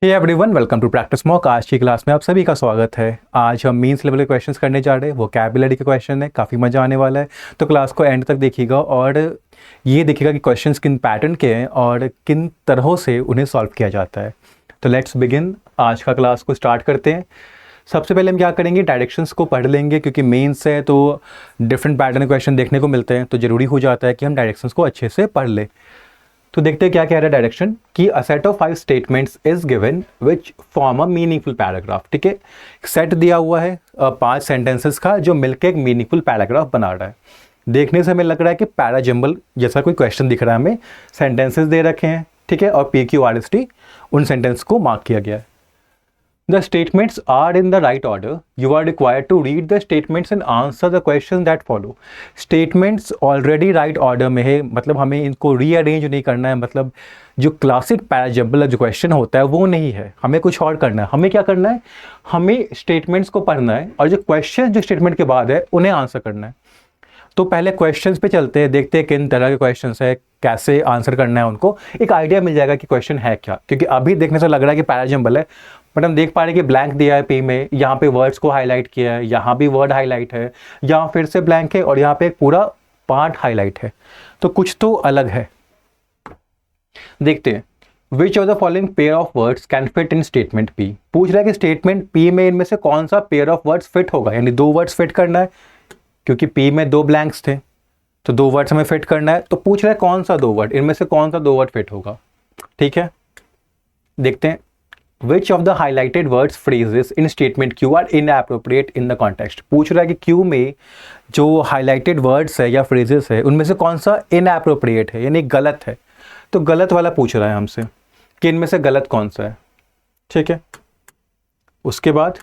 Hey everyone, welcome to practice mock. आज की class में आप सभी का स्वागत है। आज हम मीन्स लेवल के क्वेश्चंस करने जा रहे हैं। वोकैबुलरी के क्वेश्चन है, काफ़ी मज़ा आने वाला है। तो क्लास को एंड तक देखिएगा और ये देखिएगा कि क्वेश्चंस किन पैटर्न के हैं और किन तरहों से उन्हें सॉल्व किया जाता है। तो लेट्स बिगिन, आज का क्लास को स्टार्ट करते हैं। सबसे पहले हम क्या करेंगे, डायरेक्शंस को पढ़ लेंगे, क्योंकि मेंस है तो डिफरेंट पैटर्न क्वेश्चन देखने को मिलते हैं, तो ज़रूरी हो जाता है कि हम डायरेक्शंस को अच्छे से पढ़ लें। तो देखते हैं क्या कह रहा है डायरेक्शन कि a set of 5 statements is given which form a meaningful paragraph. ठीक है, सेट दिया हुआ है 5 सेंटेंसेस का जो मिलकर एक मीनिंगफुल पैराग्राफ बना रहा है। देखने से हमें लग रहा है कि पैराजम्बल जैसा कोई क्वेश्चन दिख रहा है हमें। सेंटेंसेस दे रखे हैं, ठीक है, और PQRST उन सेंटेंस को मार्क किया गया है। The statements are in the right order. You are required to read the statements and answer the questions that follow. Statements already right order में है, मतलब हमें इनको rearrange नहीं करना है। मतलब जो क्लासिक पैराजम्बल जो क्वेश्चन होता है वो नहीं है, हमें कुछ और करना है। हमें क्या करना है, हमें स्टेटमेंट्स को पढ़ना है और जो क्वेश्चन जो स्टेटमेंट के बाद है उन्हें आंसर करना है। तो पहले क्वेश्चंस पे चलते हैं, देखते हैं किन तरह के क्वेश्चंस है, कैसे आंसर करना है उनको। एक आइडिया मिल जाएगा कि क्वेश्चन है क्या, क्योंकि अभी देखने से लग रहा है कि पैराजम्बल है, बट हम देख पा रहे हैं कि ब्लैंक दिया है P में, यहाँ पे वर्ड्स को हाईलाइट किया है, यहाँ भी वर्ड हाईलाइट है, यहाँ फिर से ब्लैंक है और यहाँ पे एक पूरा पार्ट हाईलाइट है। तो कुछ तो अलग है। देखते हैं, which of the following pair of words can fit in statement P। पूछ रहा है कि स्टेटमेंट P में इनमें से कौन सा पेयर ऑफ वर्ड्स फिट होगा, यानी 2 वर्ड्स फिट करना है, क्योंकि P में 2 ब्लैंक्स थे तो 2 वर्ड्स हमें फिट करना है। तो पूछ रहा है कौन सा 2 वर्ड, इनमें से कौन सा 2 वर्ड फिट होगा। ठीक है, देखते हैं। Which of the highlighted words phrases in statement Q are inappropriate in the context। पूछ रहा है कि Q में जो highlighted words है या phrases है उनमें से कौन सा inappropriate है, यानी गलत है। तो गलत वाला पूछ रहा है हमसे कि इनमें से गलत कौन सा है। ठीक है, उसके बाद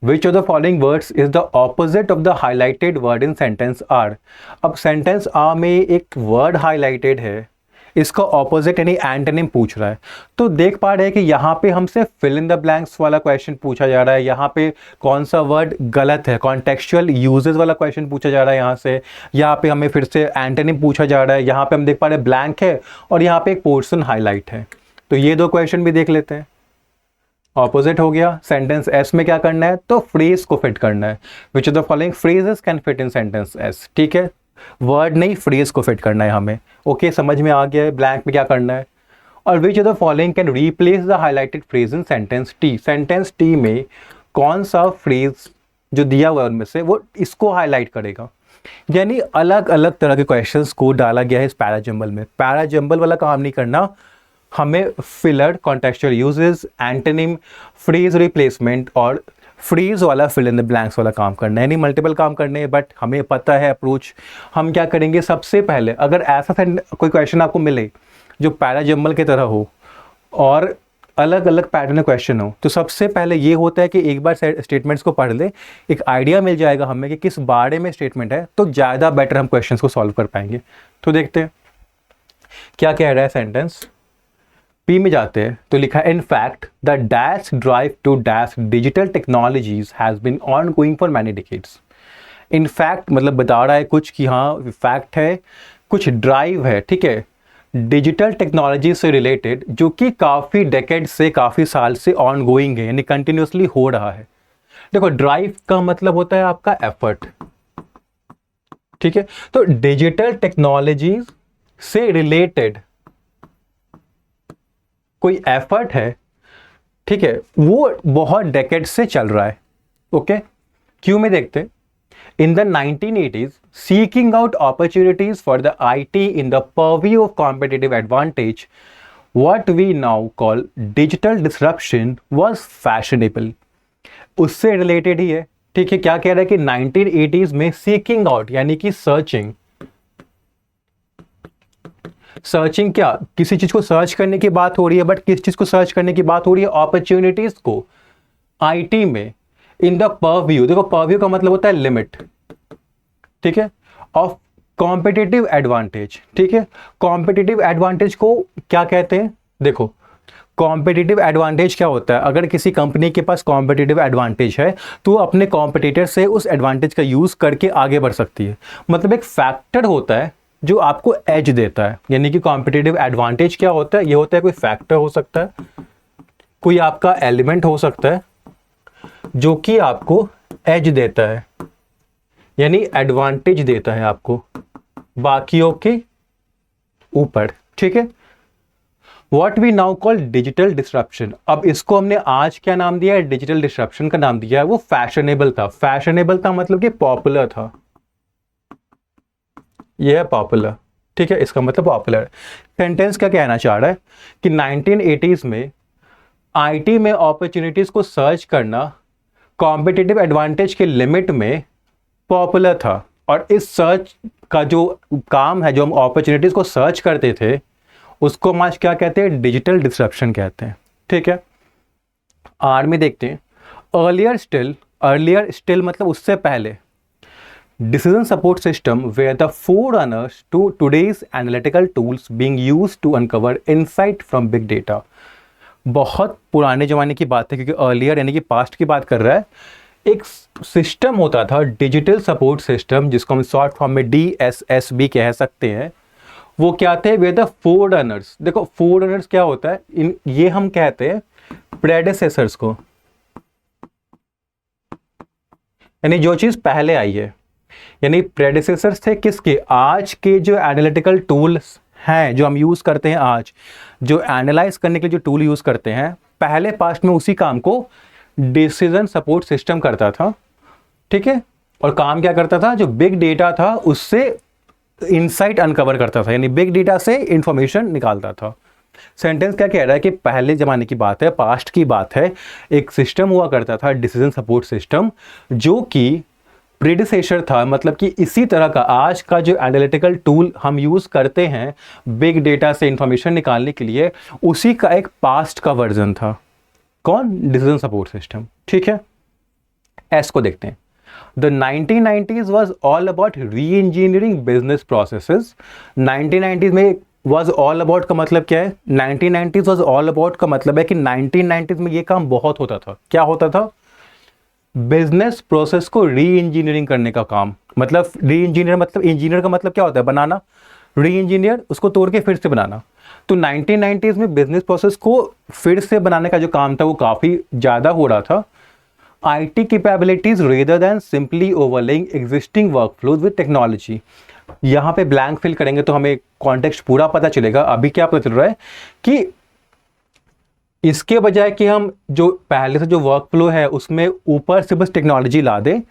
Which of the following words is the opposite of the highlighted word in sentence R। अब sentence R में एक word highlighted है, इसका ऑपोजिट यानी एंटोनिम पूछ रहा है। तो देख पा रहे हैं कि यहाँ पे हमसे फिल इन द ब्लैंक्स वाला क्वेश्चन पूछा जा रहा है, यहाँ पे कौन सा वर्ड गलत है, कॉन्टेक्चुअल यूजेस वाला क्वेश्चन पूछा जा रहा है यहाँ से, यहाँ पे हमें फिर से एंटोनिम पूछा जा रहा है, यहाँ पे हम देख पा रहे हैं ब्लैंक है और यहाँ पे एक पोर्शन हाईलाइट है। तो ये 2 क्वेश्चन भी देख लेते हैं। ऑपोजिट हो गया। सेंटेंस एस में क्या करना है, तो फ्रेज को फिट करना है। Which of the following phrases can fit in sentence S. ठीक है, वर्ड नहीं फ्रेज को फिट करना है हमें। ओके, समझ में आ गया है ब्लैंक में क्या करना है। और which of the following can replace the highlighted phrase in sentence T. Sentence T में कौन सा फ्रेज जो दिया हुआ है उनमें से वो इसको हाईलाइट करेगा। यानी अलग अलग तरह के क्वेश्चंस को डाला गया है इस पैराजम्बल में। पैराजम्बल वाला काम नहीं करना हमें, filler, contextual uses, antonym, phrase replacement और फ्रीज वाला फिल इन द ब्लैंक्स वाला काम करना है। यानी मल्टीपल काम करने हैं, बट हमें पता है अप्रोच। हम क्या करेंगे, सबसे पहले अगर ऐसा कोई क्वेश्चन आपको मिले जो पैराजम्बल की तरह हो और अलग अलग पैटर्न क्वेश्चन हो, तो सबसे पहले ये होता है कि एक बार स्टेटमेंट्स को पढ़ ले, एक आइडिया मिल जाएगा हमें कि किस बारे में स्टेटमेंट है, तो ज़्यादा बेटर हम क्वेश्चन को सॉल्व कर पाएंगे। तो देखते हैं क्या कह रहा है सेंटेंस। P में जाते हैं तो लिखा है, in fact the dash drive to dash digital technologies has been on going for many decades. In fact मतलब बता रहा है कुछ कि हाँ फैक्ट है, कुछ ड्राइव है, ठीक है, डिजिटल टेक्नोलॉजी से रिलेटेड, जो कि काफ़ी डेकेड से, काफ़ी साल से ऑन गोइंग है, यानी कंटिन्यूसली हो रहा है। देखो, ड्राइव का मतलब होता है आपका एफर्ट। ठीक है, तो डिजिटल टेक्नोलॉजीज से रिलेटेड कोई एफर्ट है, ठीक है, वो बहुत डेकेड से चल रहा है। ओके, क्यों में देखते हैं। In the 1980s seeking out opportunities for the IT in the purview of competitive advantage, what we now call digital disruption was fashionable. उससे रिलेटेड ही है। ठीक है, क्या कह रहा है कि 1980s में सीकिंग आउट यानी कि सर्चिंग क्या, किसी चीज को सर्च करने की बात हो रही है, बट किस चीज को सर्च करने की बात हो रही है, अपॉर्चुनिटीज को IT में इन द पर्व्यू। देखो, पर्व्यू का मतलब होता है लिमिट, ठीक है, ऑफ कॉम्पिटिटिव एडवांटेज। ठीक है, कॉम्पिटिटिव एडवांटेज को क्या कहते हैं। देखो, कॉम्पिटिटिव एडवांटेज क्या होता है, अगर किसी कंपनी के पास कॉम्पिटिटिव एडवांटेज है तो वो अपने कॉम्पिटिटर से उस एडवांटेज का यूज करके आगे बढ़ सकती है। मतलब एक फैक्टर होता है जो आपको एज देता है, यानी कि कॉम्पिटिटिव एडवांटेज क्या होता है, ये होता है कोई फैक्टर हो सकता है कोई आपका एलिमेंट हो सकता है जो कि आपको एज देता है, यानी एडवांटेज देता है आपको बाकियों के ऊपर, ठीक है। What we now call digital disruption, अब इसको हमने आज क्या नाम दिया है, डिजिटल डिस्ट्रप्शन का नाम दिया है। वो फैशनेबल था, फैशनेबल था मतलब कि पॉपुलर था, ये है पॉपुलर, ठीक है, इसका मतलब पॉपुलर। सेंटेंस क्या कहना चाह रहा है कि 1980s में आईटी में अपॉर्चुनिटीज को सर्च करना कॉम्पिटिटिव एडवांटेज के लिमिट में पॉपुलर था, और इस सर्च का जो काम है, जो हम अपॉर्चुनिटीज को सर्च करते थे, उसको हम आज क्या कहते हैं, डिजिटल डिस्ट्रप्शन कहते हैं, ठीक है। आर में देखते हैं, अर्लियर स्टिल मतलब उससे पहले, decision support system where the forerunners to today's analytical tools being used to uncover insight from big data. बहुत पुराने ज़माने की बात है, क्योंकि अर्लियर यानी कि पास्ट की बात कर रहा है। एक सिस्टम होता था डिजिटल सपोर्ट सिस्टम, जिसको हम शॉर्ट फॉर्म में DSS भी कह सकते हैं। वो क्या थे, वे द फोररनर्स। देखो फोररनर्स क्या होता है, ये हम कहते हैं प्रेडेसेसर्स को, यानी जो चीज़ पहले आई है, यानी प्रेडेसेसर्स थे किसके, आज के जो एनालिटिकल टूल्स हैं जो हम यूज़ करते हैं आज, जो एनालाइज करने के लिए जो टूल यूज़ करते हैं, पहले पास्ट में उसी काम को डिसीजन सपोर्ट सिस्टम करता था, ठीक है। और काम क्या करता था, जो बिग डेटा था उससे इनसाइट अनकवर करता था, यानी बिग डेटा से इंफॉर्मेशन निकालता था। सेंटेंस क्या कह रहा है कि पहले ज़माने की बात है, पास्ट की बात है, एक सिस्टम हुआ करता था डिसीजन सपोर्ट सिस्टम, जो कि प्रीडिसेसर था, मतलब कि इसी तरह का आज का जो एनालिटिकल टूल हम यूज़ करते हैं बिग डेटा से इंफॉर्मेशन निकालने के लिए, उसी का एक पास्ट का वर्जन था। कौन, डिसीजन सपोर्ट सिस्टम, ठीक है। एस को देखते हैं, the 1990s was all about री इंजीनियरिंग बिजनेस प्रोसेसेस। 1990s में वॉज ऑल अबाउट का मतलब क्या है, 1990s वॉज ऑल अबाउट का मतलब है कि 1990s में ये काम बहुत होता था। क्या होता था, बिजनेस प्रोसेस को री इंजीनियरिंग करने का काम। मतलब री इंजीनियर मतलब, इंजीनियर का मतलब क्या होता है, बनाना, री इंजीनियर उसको तोड़ के फिर से बनाना। तो 1990s में बिजनेस प्रोसेस को फिर से बनाने का जो काम था वो काफ़ी ज़्यादा हो रहा था। IT capabilities rather than simply overlaying existing workflows with technology. यहाँ पे ब्लैंक फिल करेंगे तो हमें कॉन्टेक्स्ट पूरा पता चलेगा। अभी क्या पता चल रहा है कि इसके बजाय कि हम जो पहले से जो वर्कफ्लो है उसमें ऊपर से बस टेक्नोलॉजी ला दें,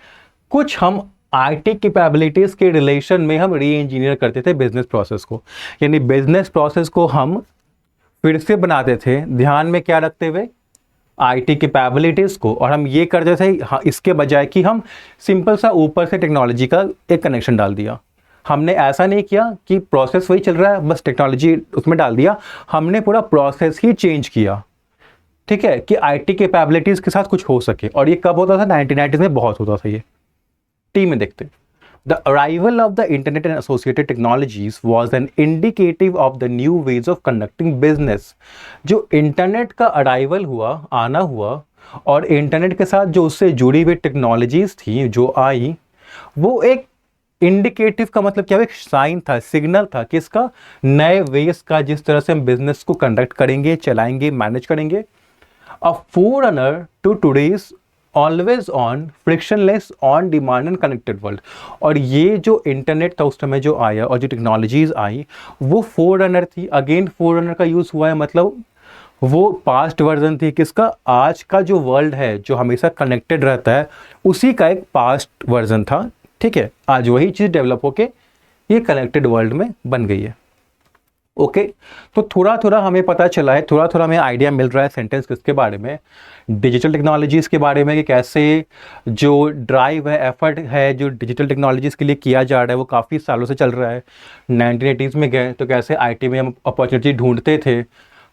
कुछ हम आईटी कैपेबिलिटीज के रिलेशन में हम री इंजीनियर करते थे बिजनेस प्रोसेस को, यानी बिजनेस प्रोसेस को हम फिर से बनाते थे, ध्यान में क्या रखते हुए, आईटी कैपेबिलिटीज को। और हम ये करते थे हाँ, इसके बजाय कि हम सिंपल सा ऊपर से टेक्नोलॉजी का एक कनेक्शन डाल दिया। हमने ऐसा नहीं किया कि प्रोसेस वही चल रहा है बस टेक्नोलॉजी उसमें डाल दिया, हमने पूरा प्रोसेस ही चेंज किया, ठीक है, कि आईटी कैपेबिलिटीज के साथ कुछ हो सके। और ये कब होता था, 1990s में बहुत होता था ये। टी में देखते हैं, the arrival of the internet and associated technologies was an indicative of the new ways of conducting business. जो इंटरनेट का अराइवल हुआ, आना हुआ, और इंटरनेट के साथ जो उससे जुड़ी हुई टेक्नोलॉजीज थी जो आई, वो एक इंडिकेटिव का मतलब क्या है, एक साइन था, सिग्नल था किसका, नए वेज का, जिस तरह से हम बिजनेस को कंडक्ट करेंगे, चलाएंगे, मैनेज करेंगे। A forerunner to today's always on frictionless on demand and connected world। और ये जो इंटरनेट था उस समय जो आया और जो टेक्नोलॉजीज आई वो फोररनर थी। अगेन फोररनर का यूज़ हुआ है मतलब वो पास्ट वर्जन थी किसका, आज का जो वर्ल्ड है जो हमेशा कनेक्टेड रहता है उसी का एक पास्ट वर्जन था, ठीक है। आज वही चीज़ डेवलप होके ये कनेक्टेड वर्ल्ड में बन गई है। ओके तो थोड़ा थोड़ा हमें पता चला है, थोड़ा थोड़ा हमें आइडिया मिल रहा है सेंटेंस किसके बारे में, डिजिटल टेक्नोलॉजीज़ के बारे में, कि कैसे जो ड्राइव है, एफर्ट है जो डिजिटल टेक्नोलॉजीज़ के लिए किया जा रहा है वो काफ़ी सालों से चल रहा है। 1980s में गए तो कैसे आईटी में हम अपॉर्चुनिटी ढूंढते थे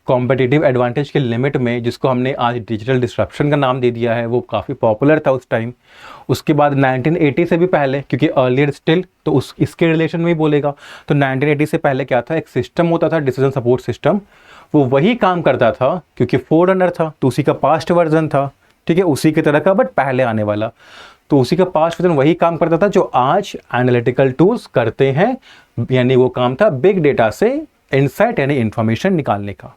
कॉम्पिटिटिव एडवांटेज के लिमिट में, जिसको हमने आज डिजिटल डिस्ट्रप्शन का नाम दे दिया है, वो काफ़ी पॉपुलर था उस टाइम। उसके बाद 1980 से भी पहले, क्योंकि अर्लियर स्टिल तो इसके रिलेशन में ही बोलेगा, तो 1980 से पहले क्या था, एक सिस्टम होता था डिसीजन सपोर्ट सिस्टम, वो वही काम करता था क्योंकि फोररनर था तो उसी का पास्ट वर्जन था, ठीक है, उसी की तरह का बट पहले आने वाला, तो उसी का पास्ट वर्जन वही काम करता था जो आज एनालिटिकल टूल्स करते हैं, यानी वो काम था बिग डेटा से इंसाइट यानी इंफॉर्मेशन निकालने का।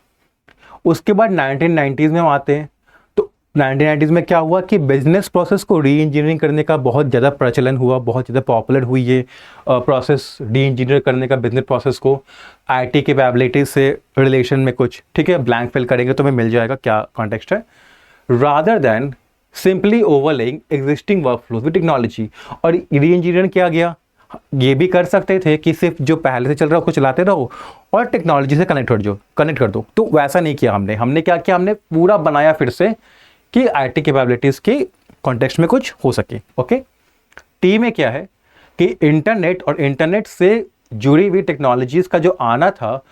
उसके बाद 1990s में हम आते हैं। तो 1990s में क्या हुआ कि बिजनेस प्रोसेस को री इंजीनियरिंग करने का बहुत ज़्यादा प्रचलन हुआ, बहुत ज़्यादा पॉपुलर हुई ये प्रोसेस, री इंजीनियर करने का बिजनेस प्रोसेस को आईटी कैपेबिलिटीज से रिलेशन में कुछ। ठीक है, ब्लैंक फिल करेंगे तो हमें मिल जाएगा क्या कॉन्टेक्स्ट है। Rather than simply overlaying existing workflows with technology. और री इंजीनियर किया गया, ये भी कर सकते थे कि सिर्फ जो पहले से चल रहा है उसको चलाते रहो और टेक्नोलॉजी से कनेक्ट कर दो। तो वैसा नहीं किया हमने क्या किया, हमने पूरा बनाया फिर से कि आईटी कैपेबिलिटीज़ के कॉन्टेक्स्ट में कुछ हो सके। ओके, टी में क्या है कि इंटरनेट और इंटरनेट से जुड़ी हुई टेक्नोलॉजीज़ का जो आना था,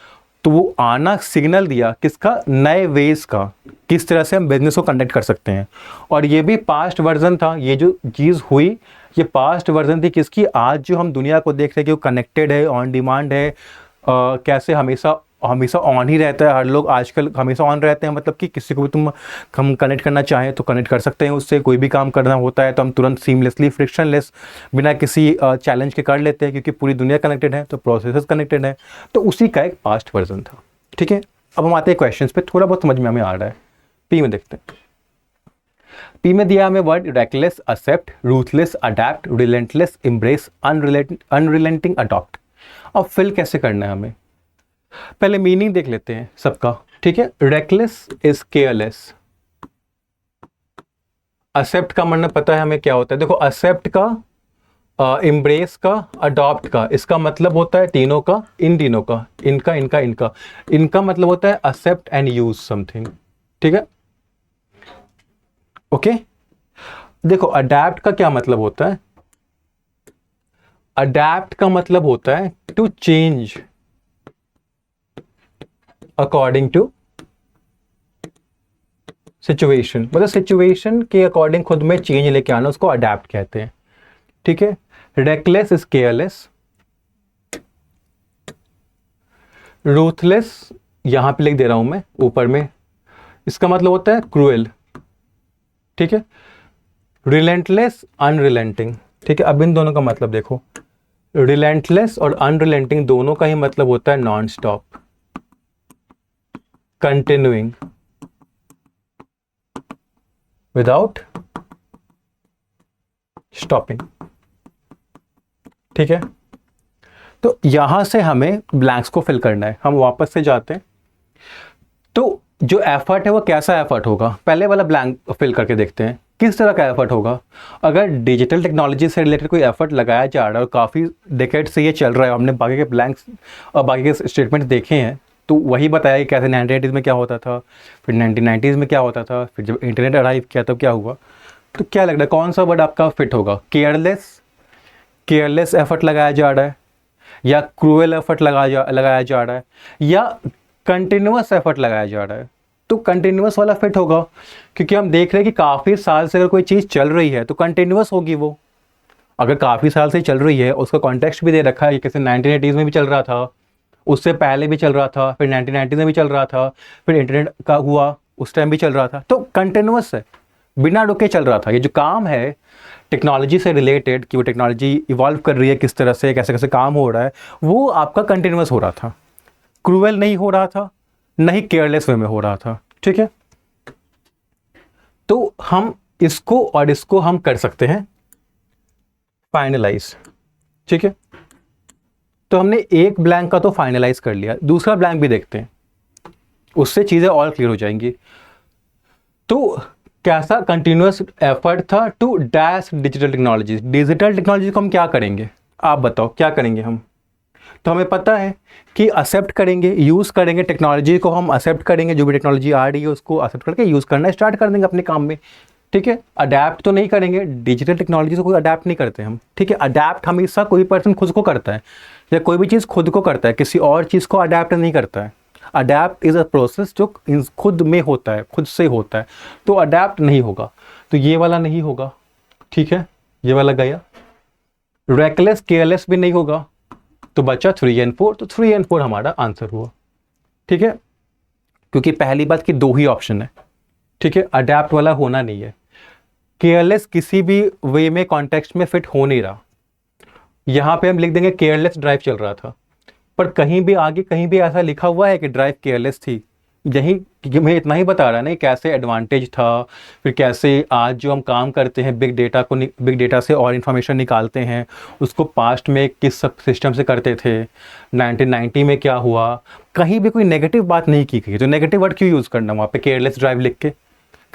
तो वो आना सिग्नल दिया किसका, नए वेज का, किस तरह से हम बिजनेस को कंडक्ट कर सकते हैं। और ये भी पास्ट वर्जन था, ये जो चीज़ हुई ये पास्ट वर्जन थी किसकी, आज जो हम दुनिया को देख रहे हैं कि वो कनेक्टेड है, ऑन डिमांड है, कैसे हमेशा ऑन ही रहता है, हर लोग आजकल हमेशा ऑन रहते हैं, मतलब कि किसी को भी हम कनेक्ट करना चाहें तो कनेक्ट कर सकते हैं, उससे कोई भी काम करना होता है तो हम तुरंत सीमलेसली फ्रिक्शनलेस बिना किसी चैलेंज के कर लेते हैं, क्योंकि पूरी दुनिया कनेक्टेड है तो प्रोसेसेस कनेक्टेड है। तो उसी का एक पास्ट वर्जन था। ठीक है, अब हम आते हैं क्वेश्चन पे, थोड़ा बहुत समझ में हमें आ रहा है। पी में देखते हैं, पी में दिया हमें word reckless, accept, ruthless, adapt, relentless, embrace, unrelenting, adopt. अब फिल कैसे करना है हमें, पहले मीनिंग देख लेते हैं सबका। ठीक है, रेकलेस इज केयरलेस, एक्सेप्ट का मतलब पता है हमें क्या होता है, देखो एक्सेप्ट का, एम्ब्रेस का, अडॉप्ट का, इसका मतलब होता है तीनों का, इन तीनों का, इनका मतलब होता है एक्सेप्ट एंड यूज समथिंग। ठीक है, ओके। देखो अडैप्ट का क्या मतलब होता है, अडैप्ट का मतलब होता है to change according to situation, मतलब सिचुएशन के अकॉर्डिंग खुद में चेंज लेके आना, उसको अडैप्ट कहते हैं। ठीक है, रेकलेस इज केयरलेस, रूथलेस यहां पे लिख दे रहा हूं मैं ऊपर में, इसका मतलब होता है क्रूएल। ठीक है, रिलेंटलेस, अनरिलेंटिंग। ठीक है, अब इन दोनों का मतलब देखो, रिलेंटलेस और अनरिलेंटिंग दोनों का ही मतलब होता है non stop, continuing, without stopping. ठीक है, तो यहां से हमें ब्लैंक्स को फिल करना है। हम वापस से जाते हैं, तो जो एफर्ट है वो कैसा एफर्ट होगा, पहले वाला ब्लैंक फिल करके देखते हैं किस तरह का एफर्ट होगा। अगर डिजिटल टेक्नोलॉजी से रिलेटेड कोई एफर्ट लगाया जा रहा है और काफ़ी डिकेड से ये चल रहा है, हमने बाकी के ब्लैंक्स और बाकी के स्टेटमेंट देखे हैं, तो वही बताया कि कैसे 1980s में क्या होता था, फिर 1990s में क्या होता था, फिर जब इंटरनेट अराइव किया तब क्या हुआ। तो क्या लग रहा है कौन सा वर्ड आपका फिट होगा, केयरलेस एफर्ट लगाया जा रहा है, या क्रूएल एफर्ट लगाया जा रहा है, या कंटिन्यूअस एफर्ट लगाया जा रहा है। तो कंटिन्यूअस वाला फिट होगा, क्योंकि हम देख रहे हैं कि काफ़ी साल से अगर कोई चीज़ चल रही है तो कंटिन्यूअस होगी वो। अगर काफ़ी साल से चल रही है, उसका कॉन्टेक्स्ट भी दे रखा है कि कैसे 1980s में भी चल रहा था, उससे पहले भी चल रहा था, फिर 1990s में भी चल रहा था, फिर इंटरनेट का हुआ उस टाइम भी चल रहा था, तो कंटिन्यूअस है, बिना रुके चल रहा था। ये जो काम है टेक्नोलॉजी से रिलेटेड, कि वो टेक्नोलॉजी इवॉल्व कर रही है किस तरह से, कैसे कैसे काम हो रहा है, वो आपका कंटिन्यूअस हो रहा था, क्रूएल नहीं हो रहा था, नहीं केयरलेस वे में हो रहा था। ठीक है, तो हम इसको और इसको हम कर सकते हैं फाइनलाइज। ठीक है, तो हमने एक ब्लैंक का तो फाइनलाइज कर लिया, दूसरा ब्लैंक भी देखते हैं, उससे चीजें और क्लियर हो जाएंगी। तो कैसा कंटिन्यूअस एफर्ट था to dash digital technology. Digital technology को हम क्या करेंगे, आप बताओ क्या करेंगे हम। तो हमें पता है कि एक्सेप्ट करेंगे, यूज़ करेंगे, टेक्नोलॉजी को हम एक्सेप्ट करेंगे, जो भी टेक्नोलॉजी आ रही है उसको एक्सेप्ट करके यूज़ करना स्टार्ट कर देंगे अपने काम में। ठीक है, अडैप्ट तो नहीं करेंगे, डिजिटल टेक्नोलॉजी से कोई अडैप्ट नहीं करते हम। ठीक है, अडैप्ट हमेशा कोई पर्सन खुद को करता है, या कोई भी चीज़ खुद को करता है, किसी और चीज़ को अडैप्ट नहीं करता है। अडैप्ट इज़ अ प्रोसेस जो खुद में होता है, खुद से होता है, तो अडैप्ट नहीं होगा, तो ये वाला नहीं होगा। ठीक है, ये वाला गया। रेकलेस केयरलेस भी नहीं होगा, तो बचा 3 और 4, तो 3 और 4 हमारा आंसर हुआ। ठीक है, क्योंकि पहली बात कि 2 ही ऑप्शन है। ठीक है, अडैप्ट वाला होना नहीं है, केयरलेस किसी भी वे में कॉन्टेक्स्ट में फिट हो नहीं रहा। यहां पे हम लिख देंगे केयरलेस ड्राइव चल रहा था, पर कहीं भी आगे कहीं भी ऐसा लिखा हुआ है कि ड्राइव केयरलेस थी, यही क्योंकि मैं इतना ही बता रहा ना कैसे एडवांटेज था, फिर कैसे आज जो हम काम करते हैं बिग डेटा से और इन्फॉर्मेशन निकालते हैं उसको पास्ट में किस सब सिस्टम से करते थे, 1990 में क्या हुआ। कहीं भी कोई नेगेटिव बात नहीं की गई, तो नेगेटिव वर्ड क्यों यूज़ करना वहाँ पे केयरलेस ड्राइव लिख के।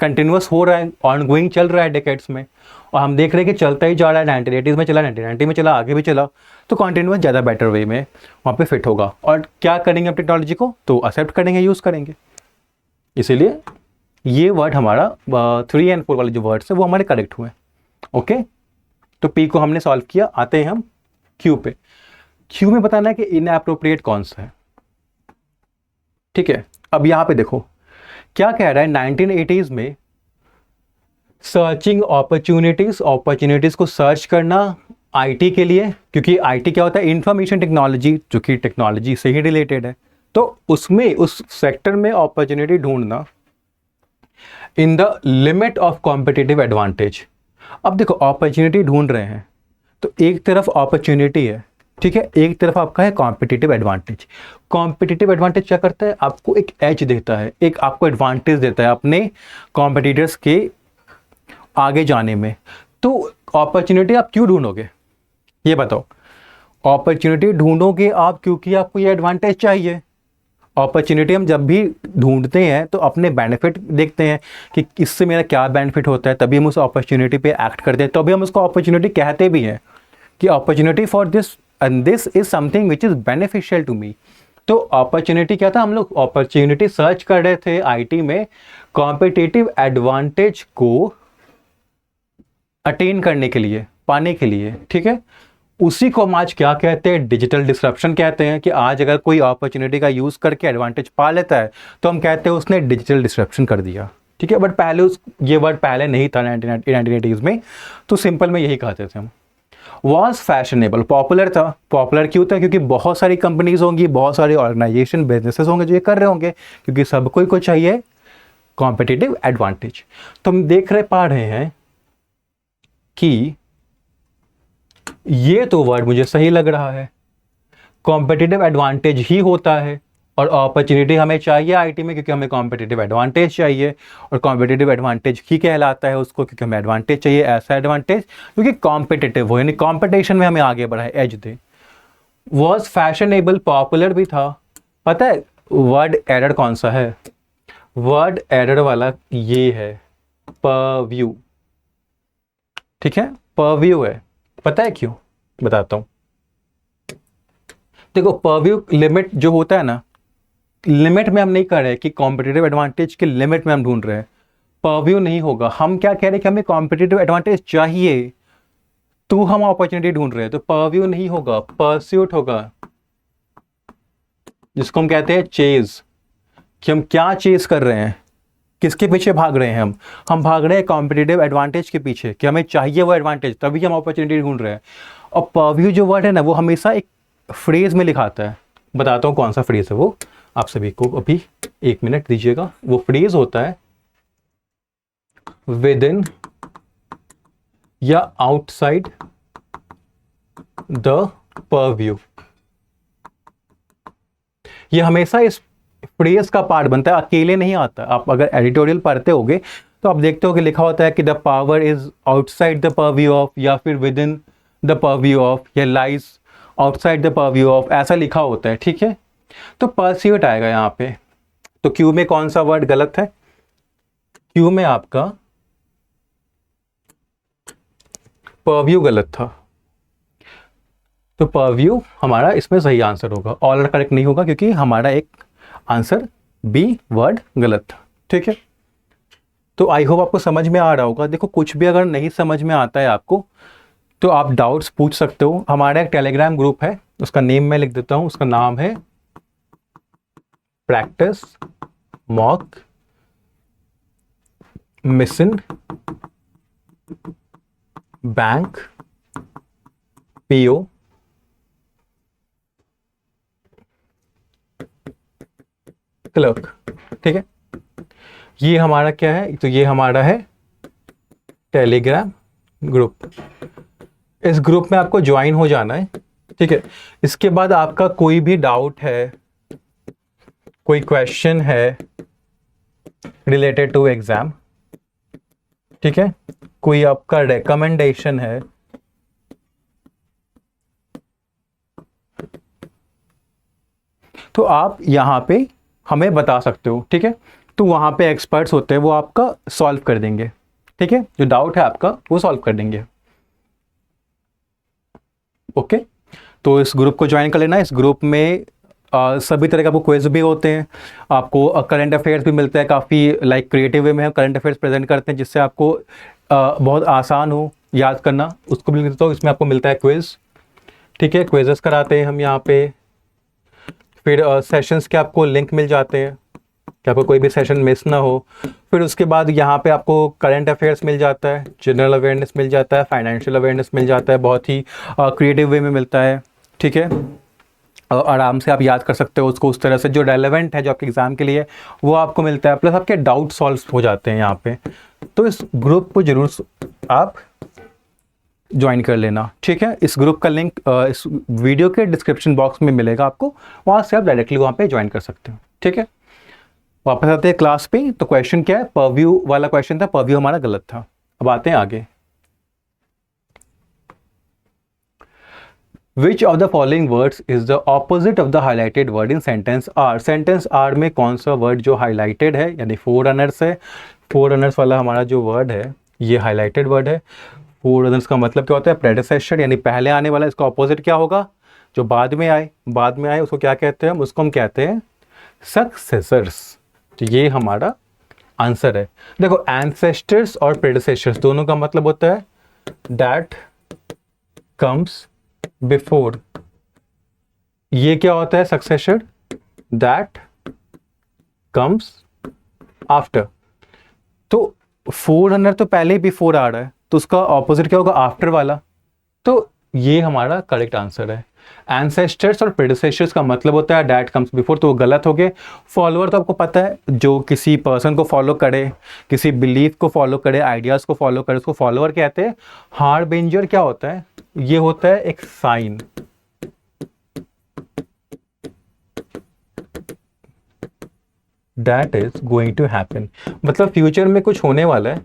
कंटिन्यूस हो रहा है, ऑनगोइंग चल रहा है डेकेड्स में, और हम देख रहे हैं कि चलता ही जा रहा है, 1980s में चला, 1990 में चला, आगे भी चला, तो कॉन्टिन्यूस ज़्यादा बेटर वे में वहाँ पे फिट होगा। और क्या करेंगे हम टेक्नोलॉजी को, तो एक्सेप्ट करेंगे, यूज़ करेंगे। इसीलिए ये वर्ड हमारा 3 और 4 वाले जो वर्ड्स है वो हमारे करेक्ट हुए। ओके, तो पी को हमने सॉल्व किया। आते हैं हम क्यू पे। क्यू में बताना है कि इनएप्रोप्रिएट कौन सा है। ठीक है, अब यहाँ पे देखो क्या कह रहा है, 1980s में सर्चिंग अपॉर्चुनिटीज को सर्च करना आईटी के लिए, क्योंकि आईटी क्या होता है, इंफॉर्मेशन टेक्नोलॉजी, जो कि टेक्नोलॉजी से ही रिलेटेड है, तो उसमें उस सेक्टर में अपॉर्चुनिटी ढूंढना in the limit of competitive advantage. अब देखो अपॉर्चुनिटी ढूंढ रहे हैं तो एक तरफ अपॉर्चुनिटी है, ठीक है, एक तरफ आपका है कॉम्पिटिटिव एडवांटेज। कॉम्पिटिटिव एडवांटेज क्या करता है, आपको एक एज देता है, एक आपको एडवांटेज देता है अपने कॉम्पिटिटर्स के आगे जाने में। तो अपॉर्चुनिटी आप क्यों ढूंढोगे, ये बताओ। अपॉर्चुनिटी ढूंढोगे आप क्योंकि आपको ये एडवांटेज चाहिए। अपॉर्चुनिटी हम जब भी ढूंढते हैं तो अपने बेनिफिट देखते हैं कि इससे मेरा क्या बेनिफिट होता है, तभी हम उस अपॉर्चुनिटी पे एक्ट करते हैं, तभी हम उसको अपॉर्चुनिटी कहते भी हैं कि opportunity for this and this is something which is beneficial to me. तो अपॉर्चुनिटी क्या था, हम लोग अपॉर्चुनिटी सर्च कर रहे थे आईटी में कॉम्पिटिटिव एडवांटेज को अटेन करने के लिए, पाने के लिए, ठीक है। उसी को हम आज क्या कहते हैं, डिजिटल डिसरप्शन कहते हैं। कि आज अगर कोई अपॉर्चुनिटी का यूज़ करके एडवांटेज पा लेता है तो हम कहते हैं उसने डिजिटल डिसरप्शन कर दिया, ठीक है। बट पहले ये वर्ड पहले नहीं था 1980s में, तो सिंपल में यही कहते थे हम। वॉज फैशनेबल, पॉपुलर था। पॉपुलर क्यों था, क्योंकि बहुत सारी कंपनीज होंगी, बहुत सारे ऑर्गेनाइजेशन बिजनेसेस होंगे जो ये कर रहे होंगे, क्योंकि सबको को चाहिए कॉम्पिटिटिव एडवांटेज। तो हम पा रहे हैं कि ये तो वर्ड मुझे सही लग रहा है, कॉम्पिटिटिव एडवांटेज ही होता है, और अपॉर्चुनिटी हमें चाहिए आईटी में क्योंकि हमें कॉम्पिटिटिव एडवांटेज चाहिए, और कॉम्पिटिटिव एडवांटेज ही कहलाता है उसको क्योंकि हमें एडवांटेज चाहिए, ऐसा एडवांटेज क्योंकि कॉम्पिटिटिव हो, यानी कॉम्पिटिशन में हमें आगे बढ़ाए, एज दे। वॉज फैशनेबल, पॉपुलर भी था। पता है वर्ड एरर कौन सा है, वर्ड एरर वाला ये है, परव्यू, ठीक है, परव्यू है। पता है क्यों, बताता हूं। देखो परव्यू लिमिट जो होता है ना, लिमिट में हम नहीं कर रहे कि कॉम्पिटिटिव एडवांटेज के लिमिट में हम ढूंढ रहे हैं, परव्यू नहीं होगा। हम क्या कह रहे हैं कि हमें कॉम्पिटिटिव एडवांटेज चाहिए तो हम अपॉर्चुनिटी ढूंढ रहे हैं, तो परव्यू नहीं होगा, परस्यूट होगा, जिसको हम कहते हैं चेज। कि हम क्या चेज कर रहे हैं, किसके पीछे भाग रहे हैं, हम भाग रहे हैं कॉम्पिटिटिव एडवांटेज के पीछे, कि हमें चाहिए वो एडवांटेज, तभी हम अपॉर्चुनिटी ढूंढ रहे हैं। और परव्यू जो वर्ड है ना, वो हमेशा एक फ्रेज में लिखाता है। बताता हूँ कौन सा फ्रेज है वो, आप सभी को अभी 1 मिनट दीजिएगा। वो फ्रेज होता है विद इन या आउटसाइड द परव्यू। ये हमेशा इस फ्रेज का पार्ट बनता है, अकेले नहीं आता। आप अगर एडिटोरियल पढ़ते होगे तो आप देखते हो कि लिखा होता है कि the power is outside the purview of, या फिर within the purview of, या lies outside the purview of, ऐसा लिखा होता है, ठीक है। तो परस्यूट आएगा यहाँ पे। तो क्यू में कौन सा वर्ड गलत है, क्यू में आपका परव्यू गलत था, तो परव्यू हमारा इसमें सही आंसर होगा। ऑल करेक्ट नहीं होगा क्योंकि हमारा एक आंसर बी वर्ड गलत था, ठीक है। तो आई होप आपको समझ में आ रहा होगा। देखो कुछ भी अगर नहीं समझ में आता है आपको तो आप डाउट्स पूछ सकते हो। हमारा एक टेलीग्राम ग्रुप है, उसका नेम मैं लिख देता हूं, उसका नाम है practice mock mission bank PO clerk, ठीक है। ये हमारा क्या है, तो ये हमारा है टेलीग्राम ग्रुप। इस ग्रुप में आपको ज्वाइन हो जाना है, ठीक है। इसके बाद आपका कोई भी डाउट है, कोई क्वेश्चन है, रिलेटेड टू एग्जाम, ठीक है, कोई आपका रिकमेंडेशन है, तो आप यहाँ पे हमें बता सकते हो, ठीक है। तो वहाँ पे एक्सपर्ट्स होते हैं, वो आपका सॉल्व कर देंगे, ठीक है, जो डाउट है आपका वो सॉल्व कर देंगे। ओके, तो इस ग्रुप को ज्वाइन कर लेना। इस ग्रुप में सभी तरह के आपको क्विज भी होते हैं, आपको करंट अफेयर्स भी मिलते हैं, काफ़ी लाइक क्रिएटिव वे में हम करंट अफेयर्स प्रेजेंट करते हैं, जिससे आपको बहुत आसान हो याद करना, उसको भी मिलता हो। इसमें आपको मिलता है क्विज, ठीक है, क्विजेस कराते हैं हम यहाँ पे। फिर सेशंस के आपको लिंक मिल जाते हैं कि आपको कोई भी सेशन मिस ना हो। फिर उसके बाद यहाँ पे आपको करंट अफेयर्स मिल जाता है, जनरल अवेयरनेस मिल जाता है, फाइनेंशियल अवेयरनेस मिल जाता है, बहुत ही क्रिएटिव वे में मिलता है, ठीक है। आराम से आप याद कर सकते हो उसको उस तरह से, जो रेलेवेंट है जो आपके एग्ज़ाम के लिए वो आपको मिलता है, प्लस आपके डाउट सॉल्व हो जाते हैं यहाँ पे। तो इस ग्रुप को ज़रूर आप ज्वाइन कर लेना, ठीक है। इस ग्रुप का लिंक इस वीडियो के डिस्क्रिप्शन बॉक्स में मिलेगा आपको, वहाँ से आप डायरेक्टली वहाँ पे ज्वाइन कर सकते हो, ठीक है। वापस आते हैं क्लास पे। तो क्वेश्चन क्या है, परव्यू वाला क्वेश्चन था, परव्यू हमारा गलत था। अब आते हैं आगे। Which of the following words is the opposite of the highlighted word in sentence R? Sentence R में कौन सा वर्ड जो हाईलाइटेड है, यानी फोर रनर्स है, फोर रनर्स वाला हमारा जो वर्ड है ये हाईलाइटेड वर्ड है। फोर रनर्स का मतलब क्या होता है, प्रेडिसेसर, यानी पहले आने वाला। इसका ऑपोजिट क्या होगा, जो बाद में आए, बाद में आए उसको क्या कहते हैं, उसको हम कहते हैं सक्सेसर्स। तो ये हमारा आंसर है। देखो, एंसेस्टर्स और प्रेडिसेसर्स दोनों का मतलब होता है दैट कम्स बिफोर। ये क्या होता है, सक्सेसर, दैट कम्स आफ्टर। तो फोर रनर तो पहले ही बिफोर आ रहा है, तो उसका ऑपोजिट क्या होगा, आफ्टर वाला। तो ये हमारा करेक्ट आंसर है। एंसेस्टर्स और प्रेडिसेसर्स का मतलब होता है दैट कम्स बिफोर, तो वो गलत हो गए। फॉलोअर तो आपको पता है, जो किसी पर्सन को फॉलो करे, किसी बिलीफ को फॉलो करे, आइडियाज़ को फॉलो करे, उसको फॉलोअर कहते हैं। हार्बिंजर क्या होता है, ये होता है एक sign, that is going to happen, मतलब फ्यूचर में कुछ होने वाला है,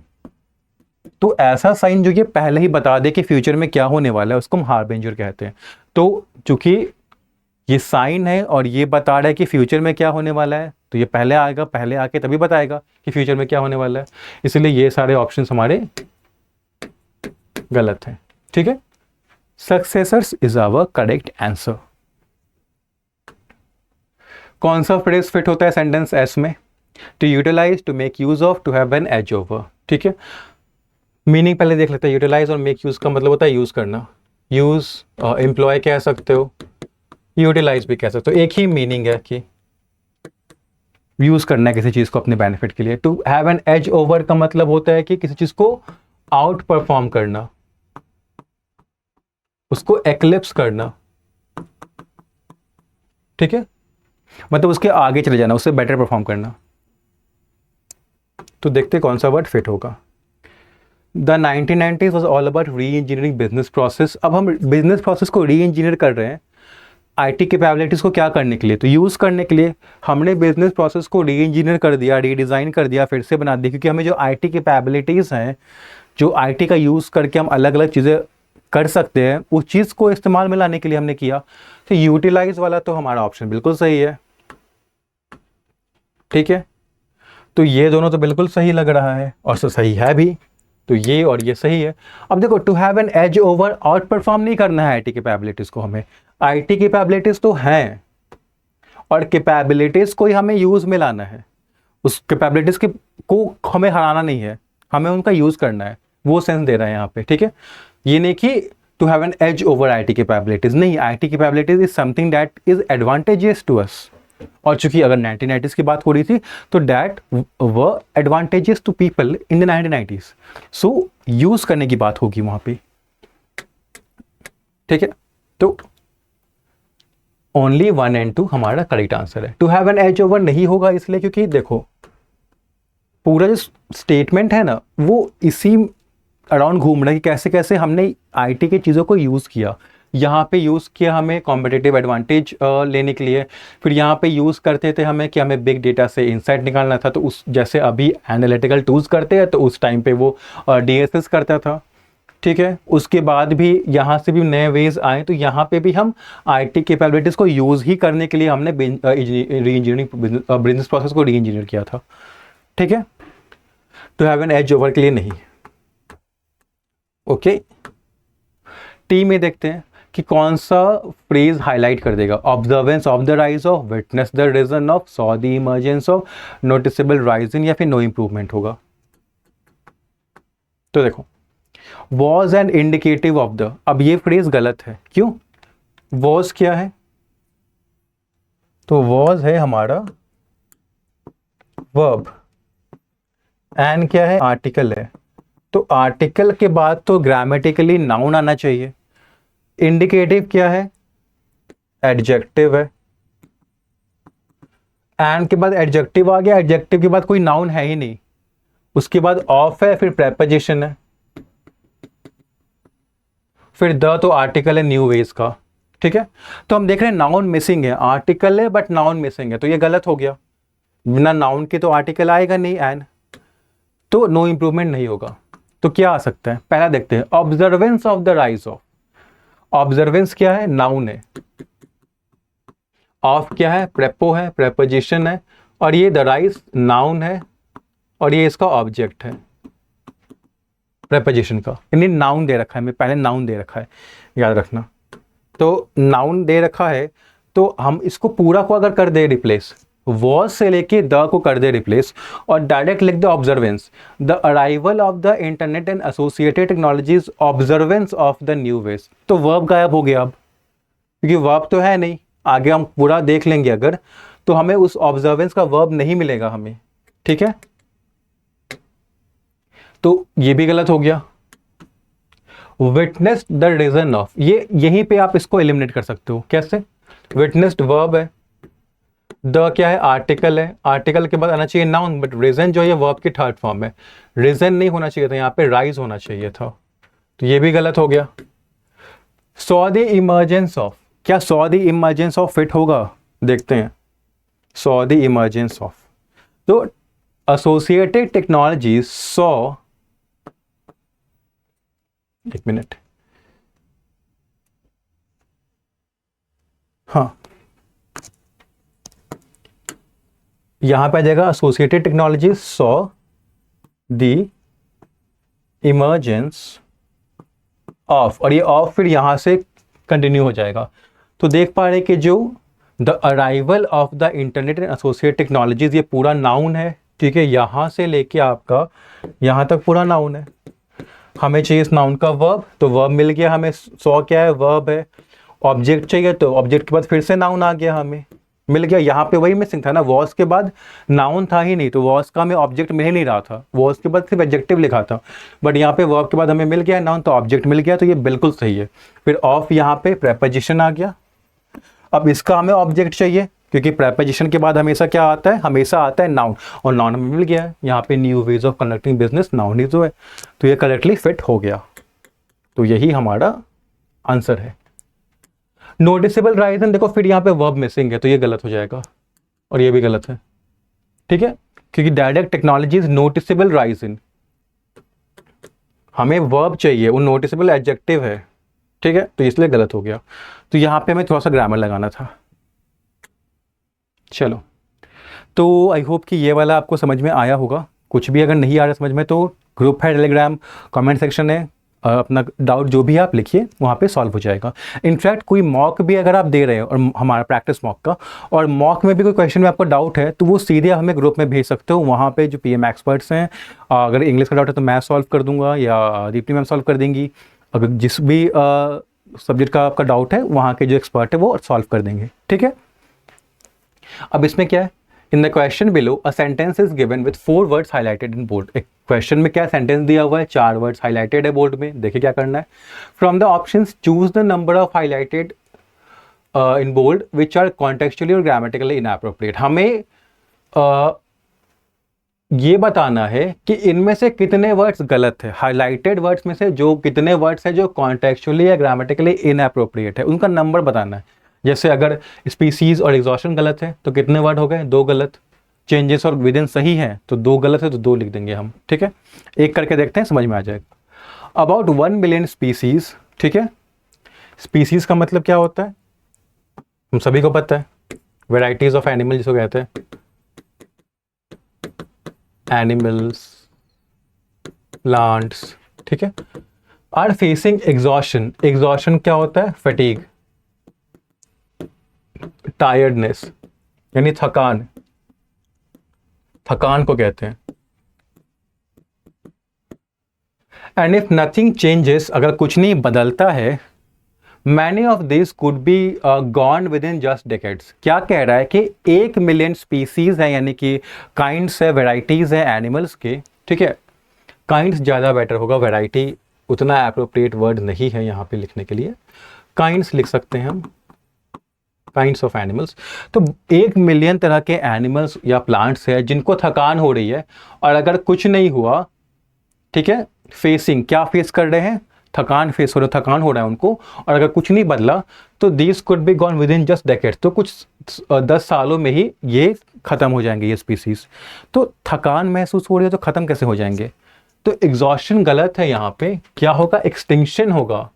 तो ऐसा साइन जो ये पहले ही बता दे कि फ्यूचर में क्या होने वाला है, उसको हम हार्बिंजर कहते हैं। तो चूंकि ये साइन है और ये बता रहा है कि फ्यूचर में क्या होने वाला है, तो ये पहले आएगा, पहले आके तभी बताएगा कि फ्यूचर में क्या होने वाला है। इसलिए ये सारे ऑप्शंस हमारे गलत हैं, ठीक है। Successors is our correct answer. कौन सा फ्रेज फिट होता है सेंटेंस एस में, to utilise, to make use of, to have an edge over, ठीक है। मीनिंग पहले देख लेते हैं। यूटिलाइज और मेक यूज का मतलब होता है यूज करना, यूज एम्प्लॉय कह सकते हो, यूटिलाइज भी कह सकते हो, एक ही मीनिंग है कि यूज करना है किसी चीज को अपने बेनिफिट के लिए। To have an edge over का मतलब होता है कि किसी चीज को आउट परफॉर्म करना, उसको एक्लिप्स करना, ठीक है, मतलब उसके आगे चले जाना, उससे बेटर परफॉर्म करना। तो देखते कौन सा वर्ड फिट होगा। The 1990s was all about री इंजीनियरिंग बिजनेस प्रोसेस। अब हम बिजनेस प्रोसेस को री इंजीनियर कर रहे हैं आईटी कैपेबिलिटीज़ को क्या करने के लिए, तो यूज़ करने के लिए। हमने बिजनेस प्रोसेस को री इंजीनियर कर दिया, रीडिज़ाइन कर दिया, फिर से बना दिया, क्योंकि हमें जो आईटी कैपेबिलिटीज़ हैं, जो आईटी का यूज़ करके हम अलग अलग चीज़ें कर सकते हैं, उस चीज़ को इस्तेमाल में लाने के लिए हमने किया। तो यूटिलाइज वाला तो हमारा ऑप्शन बिल्कुल सही है, ठीक है। तो ये दोनों तो बिल्कुल सही लग रहा है और सही है भी, तो ये और ये सही है। अब देखो, to have an edge over, outperform नहीं करना है आईटी कैपेबिलिटीज़ को हमें। आईटी कैपेबिलिटीज़ तो हैं और कैपेबिलिटीज़ को ही हमें यूज़ में लाना है। उस कैपेबिलिटीज़ के को हमें हराना नहीं है, हमें उनका यूज़ करना है, वो सेंस दे रहा है यहाँ पे, ठीक है। ये नहीं कि to have an edge over IT capabilities, नहीं, IT capabilities is something that is advantageous to us. और चूंकि अगर 1990s की बात हो रही थी तो that were advantages to people in the 1990s, so use करने की बात होगी वहां पे, ठीक है। तो ओनली 1 and 2 हमारा करेक्ट आंसर है। To have an edge over नहीं होगा इसलिए क्योंकि देखो, पूरा जो स्टेटमेंट है ना वो इसी अराउंड घूम रहा है कि कैसे कैसे हमने आईटी की चीज़ों को यूज़ किया। यहाँ पे यूज़ किया हमें कॉम्पिटिटिव एडवांटेज लेने के लिए। फिर यहाँ पे यूज़ करते थे हमें कि हमें बिग डेटा से इंसाइट निकालना था, तो उस जैसे अभी एनालिटिकल टूल्स करते हैं तो उस टाइम पे वो DSS करता था। ठीक है, उसके बाद भी यहाँ से भी नए वेज आए, तो यहाँ पे भी हम IT कैपेबिलिटीज़ को यूज़ ही करने के लिए हमने री इंजीनियरिंग बिजनेस प्रोसेस को री इंजीनियर किया था। ठीक है, to have an edge over के लिए नहीं। ओके, टी में देखते हैं कि कौन सा फ्रेज हाईलाइट कर देगा। Observance of the rise of, witness the region of, saw the emergence of, noticeable rise in, या फिर नो इंप्रूवमेंट होगा। तो देखो, was an indicative of the, अब ये फ्रेज गलत है। क्यों? वॉज क्या है? तो वॉज है हमारा वर्ब, एन क्या है? आर्टिकल है। तो आर्टिकल के बाद तो ग्रामेटिकली नाउन आना चाहिए। इंडिकेटिव क्या है? एडजेक्टिव है। एन के बाद एडजेक्टिव आ गया, एडजेक्टिव के बाद कोई नाउन है ही नहीं, उसके बाद ऑफ है, फिर प्रेपोजिशन है, फिर द तो आर्टिकल है न्यू वेज का। ठीक है, तो हम देख रहे हैं नाउन मिसिंग है, आर्टिकल है बट नाउन मिसिंग है, तो ये गलत हो गया। बिना नाउन के तो आर्टिकल आएगा नहीं एन, तो नो इंप्रूवमेंट नहीं होगा। तो क्या आ सकता है? पहला देखते हैं, observance of the rise of. Observance क्या है? नाउन है। ऑफ क्या है? प्रेपो है, प्रेपोजिशन है, और ये द राइज नाउन है, और ये इसका ऑब्जेक्ट है प्रेपोजिशन का, यानी नाउन दे रखा है, मैं पहले नाउन दे रखा है, याद रखना। तो नाउन दे रखा है, तो हम इसको पूरा को अगर कर दे रिप्लेस, वॉज से लेके द को कर दे रिप्लेस, और डायरेक्ट लिख दे observance, the arrival of the internet and associated technologies, observance of the new ways. तो वर्ब गायब हो गया अब, क्योंकि वर्ब तो है नहीं। आगे हम पूरा देख लेंगे अगर, तो हमें उस ऑब्जर्वेंस का वर्ब नहीं मिलेगा हमें। ठीक है, तो ये भी गलत हो गया। विटनेस द रीजन ऑफ, ये यहीं पे आप इसको एलिमिनेट कर सकते हो। कैसे? विटनेस्ड वर्ब है, द क्या है? आर्टिकल है, आर्टिकल के बाद आना चाहिए नाउन, बट रीजन जो है वर्ब की थर्ड फॉर्म है, रीजन नहीं होना चाहिए था, यहाँ पे राइज होना चाहिए था, तो ये भी गलत हो गया। सॉ द इमर्जेंस ऑफ, क्या saw the emergence of fit होगा? देखते हैं, सॉ द इमर्जेंस ऑफ, तो एसोसिएटेड टेक्नोलॉजीज सॉ, एक मिनट, हाँ यहां पे आ जाएगा associated technologies saw the emergence of, और ये ऑफ फिर यहां से कंटिन्यू हो जाएगा। तो देख पा रहे कि जो the arrival of the internet and associated technologies, ये पूरा नाउन है। ठीक है, यहां से लेके आपका यहां तक पूरा नाउन है। हमें चाहिए इस नाउन का वर्ब, तो वर्ब मिल गया हमें। सॉ क्या है? वर्ब है। ऑब्जेक्ट चाहिए, तो ऑब्जेक्ट के बाद फिर से नाउन आ गया, हमें मिल गया। यहाँ पे वही मिसिंग था ना, वॉज के बाद नाउन था ही नहीं, तो वॉज का हमें ऑब्जेक्ट मिल ही नहीं रहा था, वॉज के बाद सिर्फ एडजेक्टिव लिखा था, बट यहाँ पे वर्ब के बाद हमें मिल गया नाउन, तो ऑब्जेक्ट मिल गया, तो ये बिल्कुल सही है। फिर ऑफ यहाँ पे प्रेपोजिशन आ गया। अब इसका हमें ऑब्जेक्ट चाहिए, क्योंकि प्रेपोजिशन के बाद हमेशा क्या आता है? हमेशा आता है नाउन, और नाउन हमें मिल गया है। यहाँ पे new ways of conducting business noun ही तो है, तो ये करेक्टली फिट हो गया। तो यही हमारा आंसर है। नोटिसेबल राइजन, देखो फिर यहाँ पे वर्ब मिसिंग है, तो ये गलत हो जाएगा, और ये भी गलत है। ठीक है, क्योंकि डायरेक्ट टेक्नोलॉजीज नोटिसेबल राइजन, हमें वर्ब चाहिए, वो नोटिसेबल एडजेक्टिव है। ठीक है, तो इसलिए गलत हो गया। तो यहाँ पे हमें थोड़ा सा ग्रामर लगाना था। चलो, तो आई होप कि ये वाला आपको समझ में आया होगा। कुछ भी अगर नहीं आ रहा समझ में, तो ग्रुप है टेलीग्राम, कमेंट सेक्शन है, अपना डाउट जो भी आप लिखिए, वहाँ पे सॉल्व हो जाएगा। इनफैक्ट कोई मॉक भी अगर आप दे रहे हो, और हमारा प्रैक्टिस मॉक का, और मॉक में भी कोई क्वेश्चन में आपको डाउट है, तो वो सीधे हमें ग्रुप में भेज सकते हो। वहाँ पे जो PM एक्सपर्ट्स हैं, अगर इंग्लिश का डाउट है तो मैं सॉल्व कर दूंगा, या दीप्ति मैम सॉल्व कर देंगी। अगर जिस भी सब्जेक्ट का आपका डाउट है, वहाँ के जो एक्सपर्ट है वो सॉल्व कर देंगे। ठीक है, अब इसमें क्या है? In the question below a sentence is given with 4 words highlighted in bold. एक क्वेश्चन में क्या सेंटेंस दिया हुआ है? 4 वर्ड्स हाईलाइटेड है बोल्ड में। देखिए क्या करना है। From the options choose the number of highlighted in bold which are contextually और ग्रामेटिकली इनएप्रोप्रिएट। हमें ये बताना है कि इनमें से कितने वर्ड्स गलत है, हाईलाइटेड वर्ड्स में से जो कितने वर्ड्स हैं जो कॉन्टेक्चुअली या ग्रामेटिकली इनअप्रोप्रिएट है, उनका नंबर बताना है। जैसे अगर स्पीसीज और एग्जॉशन गलत है तो कितने वर्ड हो गए, 2 गलत। चेंजेस और विदिन सही है तो 2 गलत है तो 2 लिख देंगे हम, ठीक है। एक करके देखते हैं, समझ में आ जाएगा। अबाउट 1 मिलियन स्पीसीज, ठीक है। स्पीसीज का मतलब क्या होता है, हम सभी को पता है, वेराइटीज ऑफ एनिमल जिसको कहते हैं, एनिमल्स, प्लांट्स, ठीक है। आर फेसिंग एग्जॉशन, एग्जॉशन क्या होता है, फटीग, टायर्डनेस यानी थकान, थकान को कहते हैं। एंड इफ नथिंग चेंजेस, अगर कुछ नहीं बदलता है, many of this could be gone with in just decades. क्या कह रहा है कि 1 मिलियन स्पीसीज है, यानी कि काइंड्स है, वेराइटीज है एनिमल्स के, ठीक है। काइंड्स ज़्यादा बेटर होगा, वैरायटी उतना अप्रोप्रिएट वर्ड नहीं है यहाँ पे लिखने के लिए, काइंड्स लिख सकते हैं हम, काइंड्स ऑफ एनिमल्स। तो 1 मिलियन तरह के एनिमल्स या प्लांट्स है जिनको थकान हो रही है, और अगर कुछ नहीं हुआ, ठीक है, फेसिंग, क्या फेस कर रहे हैं, थकान फेस हो रहा है, थकान हो रहा है उनको, और अगर कुछ नहीं बदला तो these could be gone with in just decades, तो कुछ 10 सालों में ही ये खत्म हो जाएंगे ये स्पीसीज। तो थकान महसूस हो रही है तो खत्म कैसे हो जाएंगे, तो एग्जॉशन गलत है यहाँ पे, क्या होगा, एक्सटिंक्शन होगा,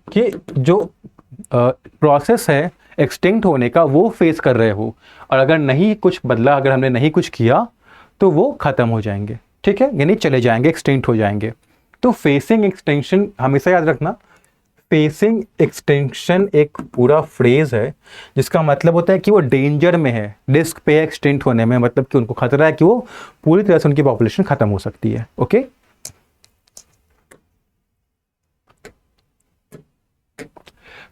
कि जो प्रोसेस है एक्सटिंक्ट होने का वो फेस कर रहे हो, और अगर नहीं कुछ बदला, अगर हमने नहीं कुछ किया तो वो खत्म हो जाएंगे, ठीक है, यानी चले जाएंगे, एक्सटिंक्ट हो जाएंगे। तो फेसिंग एक्सटेंशन हमेशा याद रखना, फेसिंग एक्सटेंशन एक पूरा फ्रेज है जिसका मतलब होता है कि वो डेंजर में है, रिस्क पे एक्सटिंक्ट होने में, मतलब कि उनको खतरा है कि वो पूरी तरह से उनकी पॉपुलेशन खत्म हो सकती है। Okay,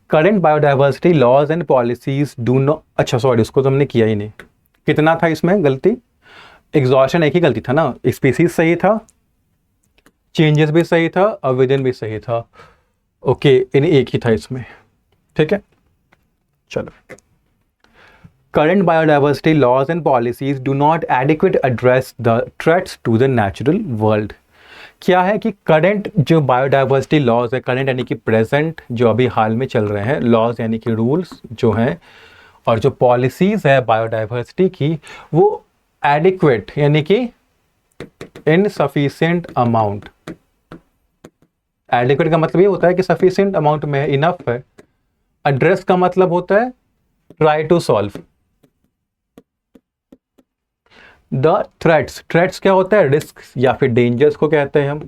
current biodiversity laws and policies do not, अच्छा सॉरी उसको तो हमने किया ही नहीं, कितना था इसमें गलती, एग्जॉशन एक ही गलती था ना, स्पीसीज सही था, चेंजेस भी सही था, और विदिन भी सही था। ओके, इन एक ही था इसमें, ठीक है। चलो, current biodiversity laws and policies do not adequate address the threats to the natural world. क्या है कि करंट जो बायोडाइवर्सिटी लॉज है, करंट यानी कि प्रेजेंट जो अभी हाल में चल रहे हैं, लॉज यानी कि रूल्स जो हैं, और जो पॉलिसीज है बायोडाइवर्सिटी की, वो एडिक्वेट यानी कि इन सफिशिएंट अमाउंट, एडिक्वेट का मतलब ये होता है कि सफिशिएंट अमाउंट में है, इनफ है। एड्रेस का मतलब होता है try to solve the threats, threats क्या होता है, रिस्क या फिर डेंजर्स को कहते हैं हम,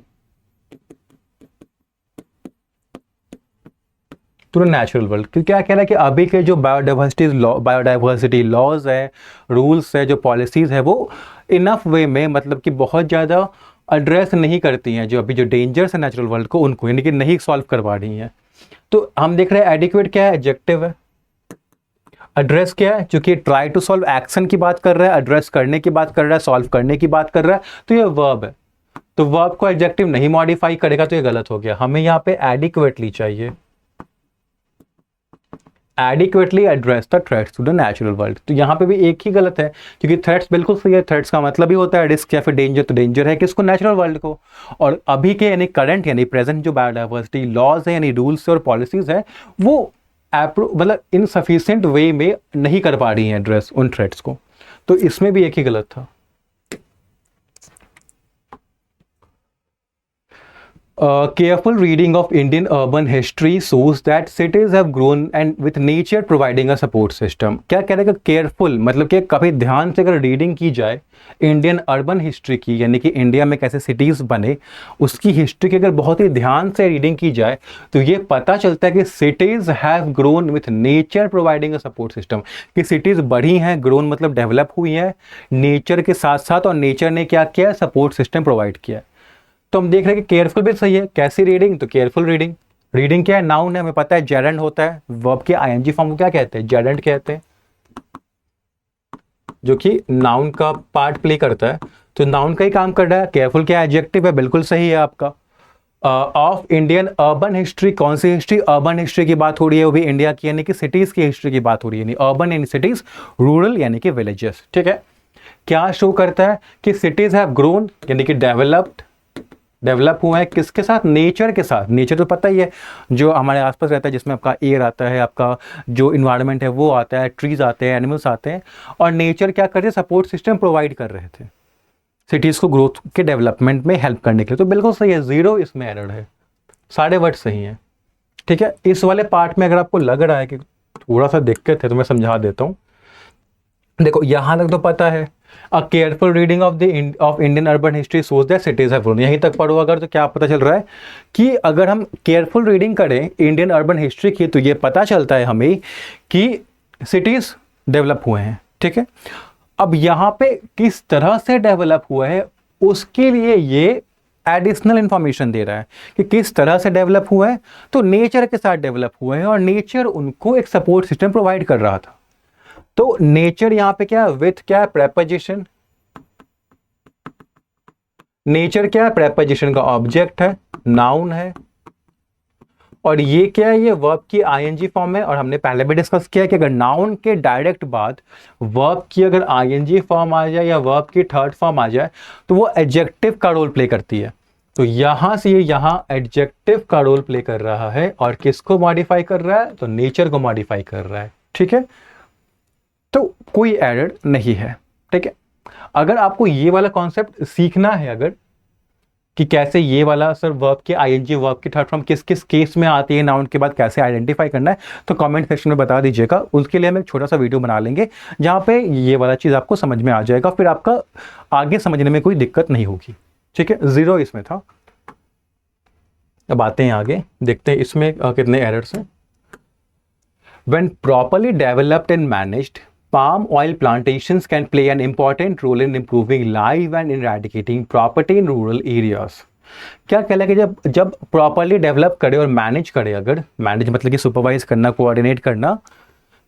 टू द नेचुरल वर्ल्ड। क्योंकि क्या कह रहा है कि अभी के जो बायोडाइवर्सिटी लॉज है, रूल्स है, जो पॉलिसीज है, वो इनफ वे में, मतलब कि बहुत ज़्यादा एड्रेस नहीं करती हैं जो अभी जो डेंजर्स है नेचुरल वर्ल्ड को, उनको यानी कि नहीं सॉल्व करवा रही हैं। तो हम देख रहे हैं एडिक्वेट क्या है, एडजेक्टिव है, एड्रेस क्या है, चूंकि ट्राई टू सॉल्व एक्शन की बात कर रहा है, एड्रेस करने की बात कर रहा है, सॉल्व करने की बात कर रहा है, तो ये वर्ब है, तो वर्ब को एडजेक्टिव नहीं मॉडिफाई करेगा तो ये गलत हो गया। हमें यहाँ पे एडिक्वेटली चाहिए, adequately address the threats to the natural world. तो यहाँ पे भी एक ही गलत है, क्योंकि थ्रेट्स बिल्कुल सही है, थ्रेट्स का मतलब ही होता है रिस्क या फिर डेंजर, तो डेंजर है किसको, नेचुरल वर्ल्ड को। और अभी के यानी करंट यानी प्रेजेंट जो बायोडाइवर्सिटी लॉज है यानी रूल्स और पॉलिसीज है, वो मतलब इनसफिशिएंट वे में नहीं कर पा रही हैं एड्रेस उन थ्रेट्स को, तो इसमें भी एक ही गलत था। Careful reading of Indian urban history shows that cities have grown and with nature providing a support system। क्या कह रहे हैं, केयरफुल मतलब कि कभी ध्यान से अगर रीडिंग की जाए इंडियन अर्बन हिस्ट्री की, यानी कि इंडिया में कैसे सिटीज़ बने, उसकी हिस्ट्री की अगर बहुत ही ध्यान से रीडिंग की जाए तो ये पता चलता है कि cities have grown with nature providing a support system, कि सिटीज़ बढ़ी हैं, ग्रोन मतलब डेवलप हुई हैं नेचर के साथ साथ, और नेचर ने क्या किया, सपोर्ट सिस्टम प्रोवाइड किया। तो हम देख रहे हैं कि केयरफुल भी सही है, कैसी रीडिंग, तो केयरफुल रीडिंग। रीडिंग क्या है, नाउन है, हमें पता है जेरेंड होता है, वर्ब के आईएनजी फॉर्म को क्या कहते हैं, जेरेंड कहते हैं, जो कि नाउन का पार्ट प्ले करता है, तो नाउन का ही काम कर रहा है। केयरफुल क्या एडजेक्टिव है, बिल्कुल सही है आपका। ऑफ इंडियन अर्बन हिस्ट्री, कौन सी हिस्ट्री, अर्बन हिस्ट्री की बात हो रही है, वो भी इंडिया की यानी कि सिटीज की हिस्ट्री की बात हो रही है, यानी अर्बन यानी सिटीज, रूरल यानी कि विलेजेस, ठीक है। क्या शो करता है कि सिटीज हैव ग्रोन, यानी कि डेवलप हुए हैं किसके साथ, नेचर के साथ। नेचर तो पता ही है, जो हमारे आसपास रहता है, जिसमें आपका एयर आता है, आपका जो इन्वायरमेंट है वो आता है, ट्रीज आते हैं, एनिमल्स आते हैं, और नेचर क्या कर रहे, सपोर्ट सिस्टम प्रोवाइड कर रहे थे सिटीज़ को ग्रोथ के डेवलपमेंट में हेल्प करने के लिए। तो बिल्कुल सही है, जीरो इसमें एरर है, सारे वर्ड सही हैं। ठीक है, इस वाले पार्ट में अगर आपको लग रहा है कि थोड़ा सा दिक्कत है तो मैं समझा देता हूँ। देखो यहाँ तक तो पता है, अ careful reading of Indian urban history shows that cities have grown. यहीं तक पढ़ो अगर, तो क्या पता चल रहा है कि अगर हम केयरफुल रीडिंग करें इंडियन अर्बन हिस्ट्री की, तो ये पता चलता है हमें कि सिटीज डेवलप हुए हैं। ठीक है, अब यहाँ पे किस तरह से डेवलप हुआ है उसके लिए ये एडिशनल इंफॉर्मेशन दे रहा है कि किस तरह से डेवलप हुआ है। तो नेचर के साथ डेवलप हुआ है और नेचर उनको एक सपोर्ट सिस्टम प्रोवाइड कर रहा था। तो नेचर यहां पे क्या है, विथ क्या है, प्रेपोजिशन। नेचर क्या है, प्रेपोजिशन का ऑब्जेक्ट है, नाउन है, और ये क्या है, ये वर्ब की आईएनजी फॉर्म है। और हमने पहले भी डिस्कस किया कि अगर नाउन के डायरेक्ट बाद वर्ब की अगर आईएनजी फॉर्म आ जाए या वर्ब की थर्ड फॉर्म आ जाए तो वो एडजेक्टिव का रोल प्ले करती है। तो यहां से ये यहां एडजेक्टिव का रोल प्ले कर रहा है, और किसको मॉडिफाई कर रहा है, तो नेचर को मॉडिफाई कर रहा है। ठीक है, तो कोई एरर नहीं है। ठीक है, अगर आपको ये वाला कॉन्सेप्ट सीखना है, अगर कि कैसे ये वाला सर वर्ब के आईएनजी वर्ब की थर्ड फॉर्म किस किस केस में आती है, नाउन के बाद कैसे आइडेंटिफाई करना है, तो कमेंट सेक्शन में बता दीजिएगा। उसके लिए हम एक छोटा सा वीडियो बना लेंगे जहाँ पे ये वाला चीज़ आपको समझ में आ जाएगा, फिर आपका आगे समझने में कोई दिक्कत नहीं होगी। ठीक है, जीरो इसमें था। अब आते हैं आगे, देखते हैं इसमें कितने एरर्स हैं। When properly developed and managed, palm oil plantations can play an important role in improving life and eradicating poverty in rural areas. क्या कहला कि जब प्रॉपरली डेवलप करे और मैनेज करे, अगर मैनेज मतलब कि सुपरवाइज करना, कोऑर्डिनेट करना,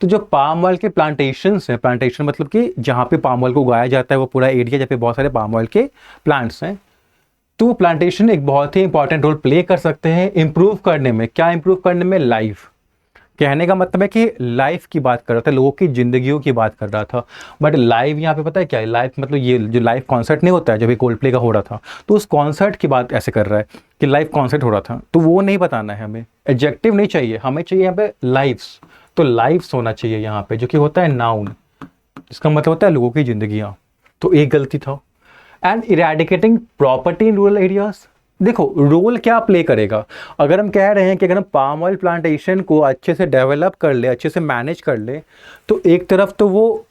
तो जो पाम ऑयल के प्लांटेशंस हैं, प्लांटेशन मतलब कि जहाँ पे पाम ऑयल को उगाया जाता है वो पूरा एरिया जहाँ पे बहुत सारे पाम ऑयल के प्लांट्स हैं, तो प्लांटेशन एक बहुत ही इंपॉर्टेंट रोल प्ले कर सकते हैं इंप्रूव करने में। क्या इंप्रूव करने में, लाइफ। कहने का मतलब है कि लाइफ की बात कर रहा था, लोगों की जिंदगियों की बात कर रहा था। बट लाइव यहाँ पे पता है क्या है, लाइफ मतलब ये जो लाइव कॉन्सर्ट नहीं होता है, जब ये कोल्ड प्ले का हो रहा था तो उस कॉन्सर्ट की बात ऐसे कर रहा है कि लाइव कॉन्सर्ट हो रहा था, तो वो नहीं बताना है हमें, एडजेक्टिव नहीं चाहिए, हमें चाहिए यहाँ पे लाइव्स। तो लाइव्स होना चाहिए यहाँ पे, जो कि होता है नाउन, इसका मतलब होता है लोगों की जिंदगियाँ। तो एक गलती था। And eradicating property in rural areas, देखो रोल क्या प्ले करेगा। अगर हम कह रहे हैं कि अगर हम पाम ऑयल प्लांटेशन को अच्छे से डेवलप कर ले, अच्छे से मैनेज कर ले, तो एक तरफ तो वो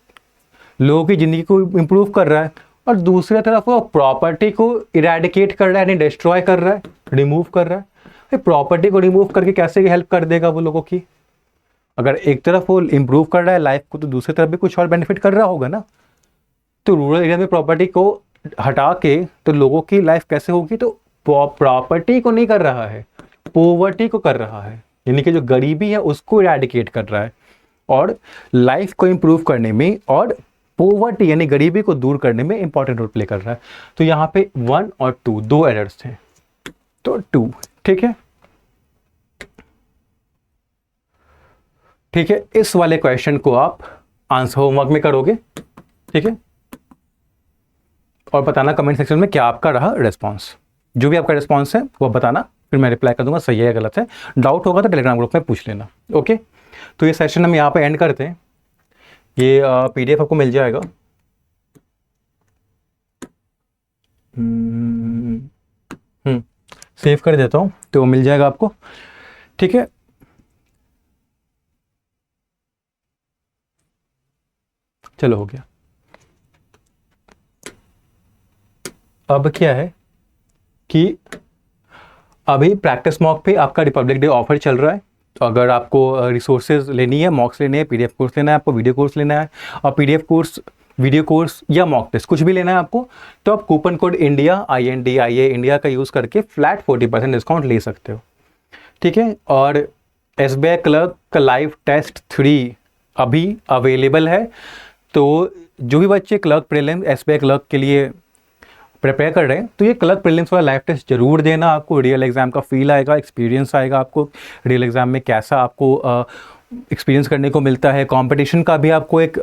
लोगों की ज़िंदगी को इम्प्रूव कर रहा है, और दूसरी तरफ वो प्रॉपर्टी को इरेडिकेट कर रहा है, यानी डिस्ट्रॉय कर रहा है, रिमूव कर रहा है। प्रॉपर्टी को रिमूव करके कैसे हेल्प कर देगा वो लोगों की। अगर एक तरफ वो इम्प्रूव कर रहा है लाइफ को, तो दूसरी तरफ भी कुछ और बेनिफिट कर रहा होगा ना। तो रूरल एरिया में प्रॉपर्टी को हटा के तो लोगों की लाइफ कैसे होगी, तो प्रॉपर्टी को नहीं कर रहा है, पोवर्टी को कर रहा है, यानी कि जो गरीबी है उसको इरेडिकेट कर रहा है, और लाइफ को इंप्रूव करने में और पोवर्टी यानी गरीबी को दूर करने में इंपॉर्टेंट रोल प्ले कर रहा है। तो यहाँ पे 1 और 2 दो एरर्स थे, तो 2। ठीक है, ठीक है, इस वाले क्वेश्चन को आप आंसर होमवर्क में करोगे। ठीक है, और बताना कमेंट सेक्शन में क्या आपका रहा रिस्पॉन्स। जो भी आपका रिस्पॉन्स है वो बताना, फिर मैं रिप्लाई कर दूंगा सही है या गलत है। डाउट होगा तो टेलीग्राम ग्रुप में पूछ लेना। ओके, तो ये सेशन हम यहाँ पे एंड करते हैं। ये पीडीएफ आपको मिल जाएगा। सेव कर देता हूँ तो मिल जाएगा आपको। ठीक है, चलो हो गया। अब क्या है कि अभी प्रैक्टिस मॉक पे आपका रिपब्लिक डे ऑफर चल रहा है। तो अगर आपको रिसोर्सेज लेनी है, मॉक्स लेने हैं, पीडीएफ कोर्स लेना है, आपको वीडियो कोर्स लेना है, और पीडीएफ कोर्स, वीडियो कोर्स या मॉक टेस्ट कुछ भी लेना है आपको, तो आप coupon code India INDIA India का यूज़ करके फ्लैट 40% डिस्काउंट ले सकते हो। ठीक है, और SBI क्लर्क का लाइव टेस्ट 3 अभी अवेलेबल है। तो जो भी बच्चे क्लर्क प्रीलिम्स SBI क्लर्क के लिए प्रिपेयर कर रहे हैं, तो ये क्लर्क प्रीलिम्स वाला लाइव टेस्ट जरूर देना। आपको रियल एग्जाम का फील आएगा, एक्सपीरियंस आएगा आपको रियल एग्जाम में कैसा आपको एक्सपीरियंस करने को मिलता है। कंपटीशन का भी आपको एक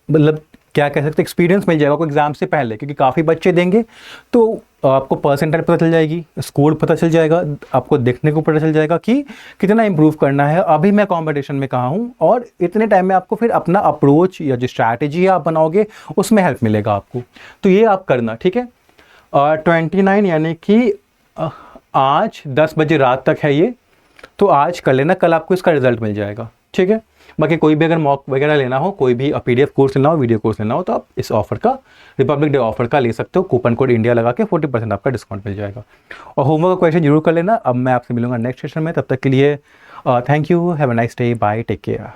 मतलब क्या कह सकते हैं, एक्सपीरियंस मिल जाएगा आपको एग्ज़ाम से पहले, क्योंकि काफ़ी बच्चे देंगे तो आपको परसेंटाइल पता चल जाएगी, स्कोर पता चल जाएगा, आपको देखने को पता चल जाएगा कि कितना इम्प्रूव करना है, अभी मैं कंपटीशन में कहाँ हूँ, और इतने टाइम में आपको फिर अपना अप्रोच या जो स्ट्रैटेजी आप बनाओगे उसमें हेल्प मिलेगा आपको। तो ये आप करना, ठीक है। 29 यानी कि आज 10 बजे रात तक है ये, तो आज कर लेना, कल आपको इसका रिजल्ट मिल जाएगा, ठीक है। बाकी कोई भी अगर मॉक वगैरह लेना हो, कोई भी PDF कोर्स लेना हो, वीडियो कोर्स लेना हो, तो आप इस ऑफर का, रिपब्लिक डे ऑफर का ले सकते हो, कूपन कोड इंडिया लगा के 40% आपका डिस्काउंट मिल जाएगा। और होमवर्क का क्वेश्चन जरूर कर लेना। अब मैं आपसे मिलूंगा नेक्स्ट सेशन में, तब तक के लिए thank you, have a nice day, bye, take care.